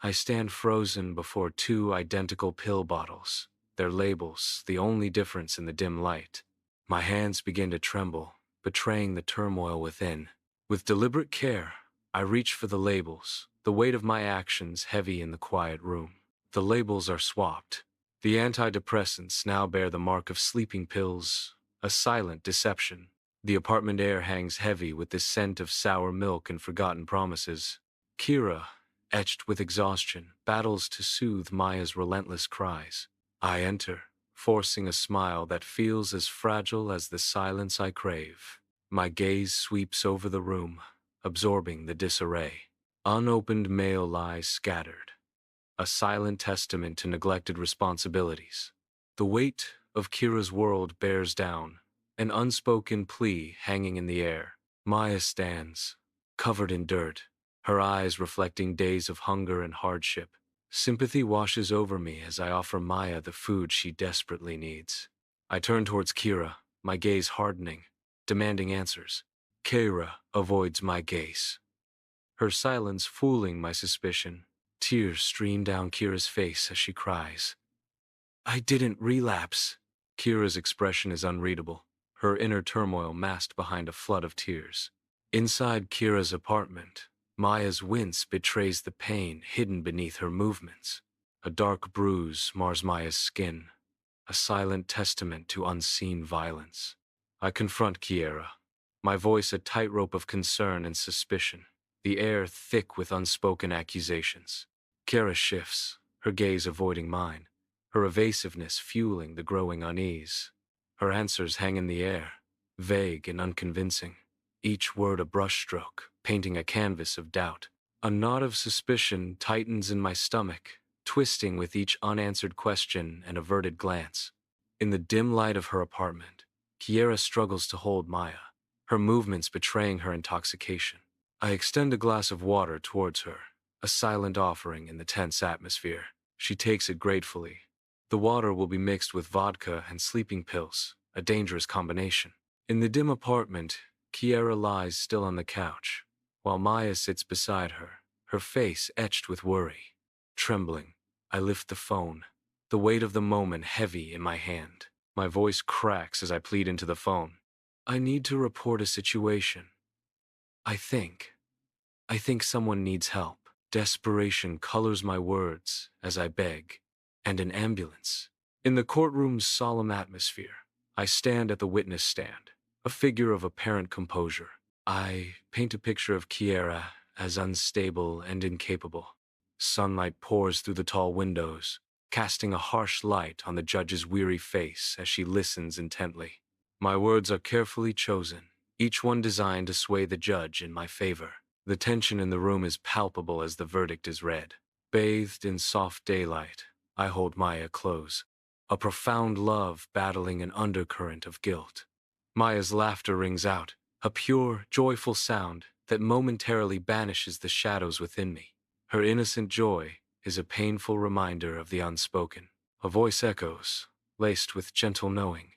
I stand frozen before two identical pill bottles, their labels the only difference in the dim light. My hands begin to tremble, betraying the turmoil within. With deliberate care, I reach for the labels, the weight of my actions heavy in the quiet room. The labels are swapped. The antidepressants now bear the mark of sleeping pills, a silent deception. The apartment air hangs heavy with the scent of sour milk and forgotten promises. Kira, etched with exhaustion, battles to soothe Maya's relentless cries. I enter, forcing a smile that feels as fragile as the silence I crave. My gaze sweeps over the room, absorbing the disarray. Unopened mail lies scattered, a silent testament to neglected responsibilities. The weight of Kira's world bears down, an unspoken plea hanging in the air. Maya stands, covered in dirt, her eyes reflecting days of hunger and hardship. Sympathy washes over me as I offer Maya the food she desperately needs. I turn towards Kira, my gaze hardening, demanding answers. Kira avoids my gaze, her silence fooling my suspicion. Tears stream down Kira's face as she cries. I didn't relapse. Kira's expression is unreadable, her inner turmoil masked behind a flood of tears. Inside Kira's apartment, Maya's wince betrays the pain hidden beneath her movements. A dark bruise mars Maya's skin, a silent testament to unseen violence. I confront Kiera, my voice a tightrope of concern and suspicion, the air thick with unspoken accusations. Kiera shifts, her gaze avoiding mine, her evasiveness fueling the growing unease. Her answers hang in the air, vague and unconvincing, each word a brushstroke, painting a canvas of doubt. A knot of suspicion tightens in my stomach, twisting with each unanswered question and averted glance. In the dim light of her apartment, Kiera struggles to hold Maya, her movements betraying her intoxication. I extend a glass of water towards her, a silent offering in the tense atmosphere. She takes it gratefully. The water will be mixed with vodka and sleeping pills, a dangerous combination. In the dim apartment, Kiera lies still on the couch, while Maya sits beside her, her face etched with worry. Trembling, I lift the phone, the weight of the moment heavy in my hand. My voice cracks as I plead into the phone. I need to report a situation. I think someone needs help. Desperation colors my words as I beg. And an ambulance. In the courtroom's solemn atmosphere, I stand at the witness stand, a figure of apparent composure. I paint a picture of Kiera as unstable and incapable. Sunlight pours through the tall windows, casting a harsh light on the judge's weary face as she listens intently. My words are carefully chosen, each one designed to sway the judge in my favor. The tension in the room is palpable as the verdict is read. Bathed in soft daylight, I hold Maya close, a profound love battling an undercurrent of guilt. Maya's laughter rings out, a pure, joyful sound that momentarily banishes the shadows within me. Her innocent joy is a painful reminder of the unspoken. A voice echoes, laced with gentle knowing.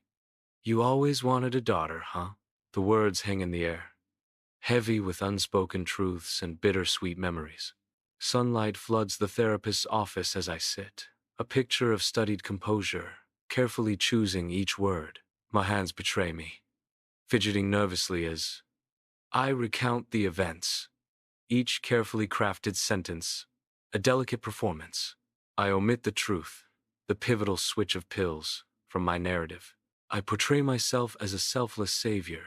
You always wanted a daughter, huh? The words hang in the air, heavy with unspoken truths and bittersweet memories. Sunlight floods the therapist's office as I sit, a picture of studied composure, carefully choosing each word. My hands betray me, fidgeting nervously as I recount the events, each carefully crafted sentence, a delicate performance. I omit the truth, the pivotal switch of pills, from my narrative. I portray myself as a selfless savior,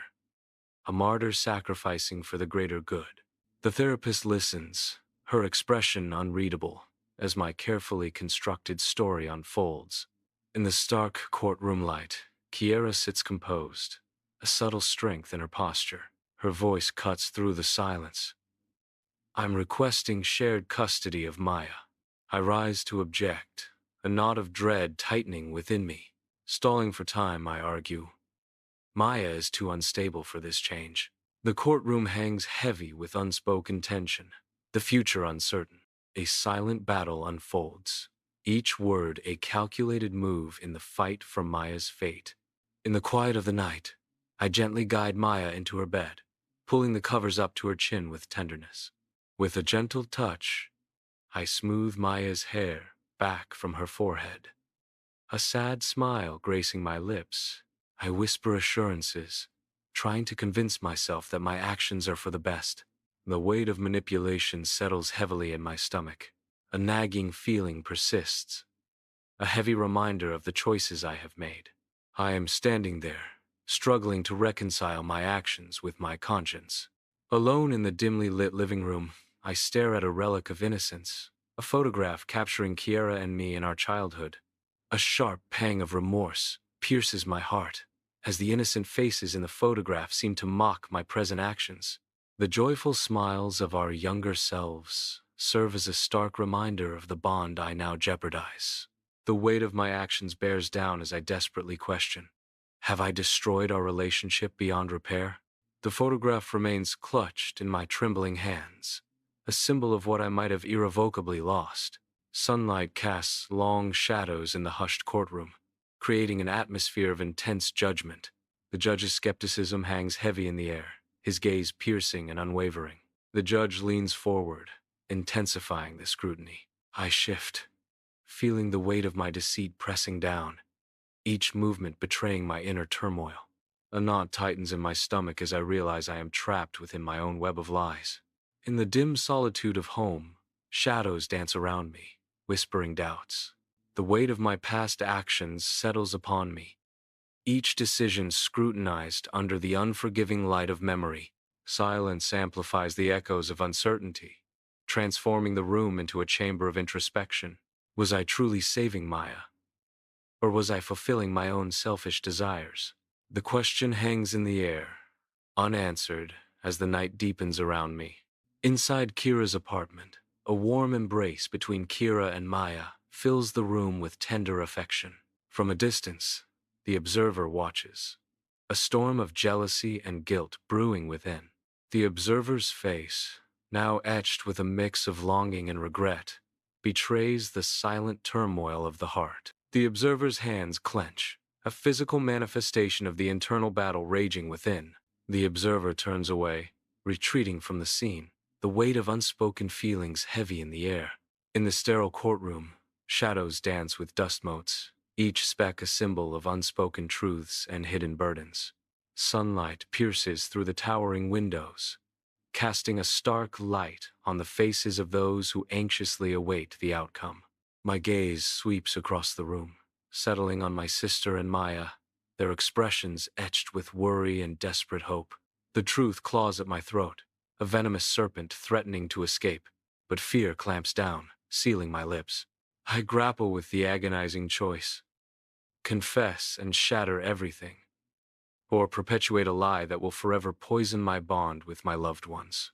a martyr sacrificing for the greater good. The therapist listens, her expression unreadable, as my carefully constructed story unfolds. In the stark courtroom light, Kiera sits composed, a subtle strength in her posture. Her voice cuts through the silence. I'm requesting shared custody of Maya. I rise to object, a knot of dread tightening within me. Stalling for time, I argue. Maya is too unstable for this change. The courtroom hangs heavy with unspoken tension, the future uncertain. A silent battle unfolds, each word a calculated move in the fight for Maya's fate. In the quiet of the night, I gently guide Maya into her bed, pulling the covers up to her chin with tenderness. With a gentle touch, I smooth Maya's hair back from her forehead, a sad smile gracing my lips. I whisper assurances, trying to convince myself that my actions are for the best. The weight of manipulation settles heavily in my stomach. A nagging feeling persists, a heavy reminder of the choices I have made. I am standing there, struggling to reconcile my actions with my conscience. Alone in the dimly lit living room, I stare at a relic of innocence, a photograph capturing Kiara and me in our childhood. A sharp pang of remorse pierces my heart, as the innocent faces in the photograph seem to mock my present actions. The joyful smiles of our younger selves serve as a stark reminder of the bond I now jeopardize. The weight of my actions bears down as I desperately question, have I destroyed our relationship beyond repair? The photograph remains clutched in my trembling hands, a symbol of what I might have irrevocably lost. Sunlight casts long shadows in the hushed courtroom, creating an atmosphere of intense judgment. The judge's skepticism hangs heavy in the air, his gaze piercing and unwavering. The judge leans forward, intensifying the scrutiny. I shift, feeling the weight of my deceit pressing down, each movement betraying my inner turmoil. A knot tightens in my stomach as I realize I am trapped within my own web of lies. In the dim solitude of home, shadows dance around me, whispering doubts. The weight of my past actions settles upon me, each decision scrutinized under the unforgiving light of memory. Silence amplifies the echoes of uncertainty, transforming the room into a chamber of introspection. Was I truly saving Maya? Or was I fulfilling my own selfish desires? The question hangs in the air, unanswered, as the night deepens around me. Inside Kira's apartment, a warm embrace between Kira and Maya fills the room with tender affection. From a distance, the observer watches, a storm of jealousy and guilt brewing within. The observer's face, now etched with a mix of longing and regret, betrays the silent turmoil of the heart. The observer's hands clench, a physical manifestation of the internal battle raging within. The observer turns away, retreating from the scene, the weight of unspoken feelings heavy in the air. In the sterile courtroom, shadows dance with dust motes, each speck a symbol of unspoken truths and hidden burdens. Sunlight pierces through the towering windows, casting a stark light on the faces of those who anxiously await the outcome. My gaze sweeps across the room, settling on my sister and Maya, their expressions etched with worry and desperate hope. The truth claws at my throat, a venomous serpent threatening to escape, but fear clamps down, sealing my lips. I grapple with the agonizing choice: confess and shatter everything, or perpetuate a lie that will forever poison my bond with my loved ones.